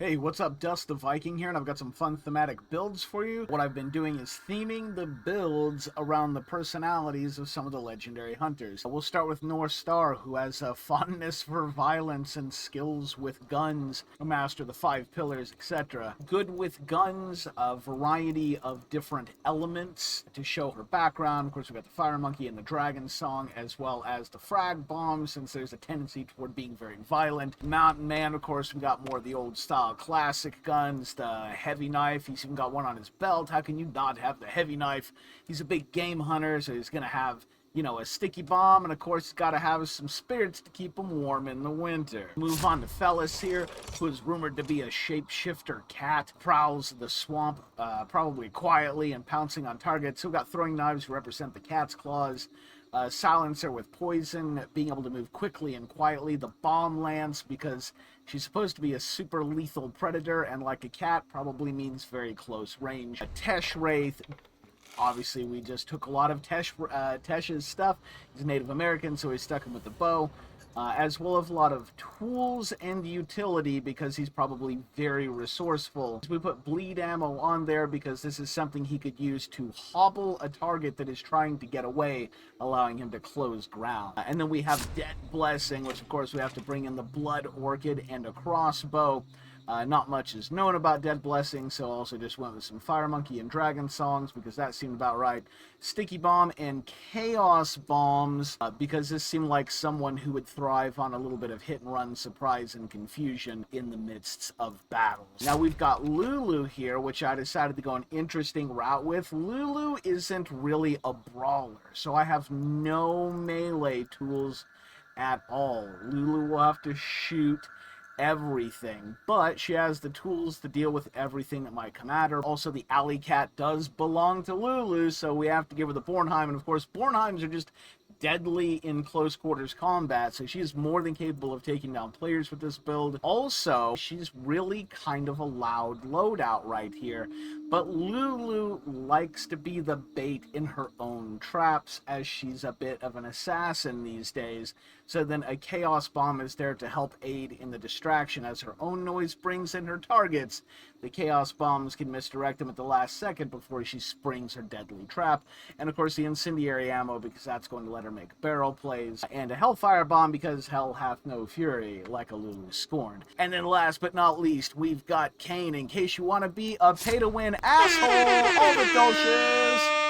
Hey, what's up? Dust the Viking here, and I've got some fun thematic builds for you. What I've been doing is theming the builds around the personalities of some of the legendary hunters. We'll start with North Star, who has a fondness for violence and skills with guns, a master of the 5 pillars, etc. Good with guns, a variety of different elements to show her background. Of course, we've got the Fire Monkey and the Dragon Song, as well as the Frag Bomb, since there's a tendency toward being very violent. Mountain Man, of course, we got more of the old style classic guns, the heavy knife. He's even got one on his belt. How can you not have the heavy knife? He's a big game hunter, so he's gonna have, you know, a sticky bomb, and of course he's got to have some spirits to keep him warm in the winter. Move on to Fellis here, who is rumored to be a shapeshifter cat, prowls the swamp probably quietly and pouncing on targets. So we've got throwing knives who represent the cat's claws, silencer with poison, being able to move quickly and quietly, the bomb lance because she's supposed to be a super lethal predator, and like a cat probably means very close range. A Tesh Wraith. Obviously, we just took a lot of Tesh's stuff. He's Native American, so we stuck him with the bow, as well as a lot of tools and utility because he's probably very resourceful. So we put bleed ammo on there because this is something he could use to hobble a target that is trying to get away, allowing him to close ground. And then we have Dead Blessing, which of course we have to bring in the Blood Orchid and a crossbow. Not much is known about Dead Blessing, so I also just went with some Fire Monkey and Dragon Songs because that seemed about right. Sticky Bomb and Chaos Bombs because this seemed like someone who would thrive on a little bit of hit and run, surprise, and confusion in the midst of battles. Now we've got Lulu here, which I decided to go an interesting route with. Lulu isn't really a brawler, so I have no melee tools at all. Lulu will have to shoot everything, but she has the tools to deal with everything that might come at her. Also, the alley cat does belong to Lulu, so we have to give her the Bornheim, and of course Bornheims are just deadly in close quarters combat, so she is more than capable of taking down players with this build. Also, she's really kind of a loud loadout right here, but Lulu likes to be the bait in her own traps, as she's a bit of an assassin these days. So then a Chaos Bomb is there to help aid in the distraction, as her own noise brings in her targets. The Chaos Bombs can misdirect them at the last second before she springs her deadly trap. And of course the Incendiary Ammo, because that's going to let her make barrel plays. And a Hellfire Bomb, because hell hath no fury, like a Lulu scorned. And then last but not least, we've got Kane, in case you want to be a pay-to-win asshole. All the dulces!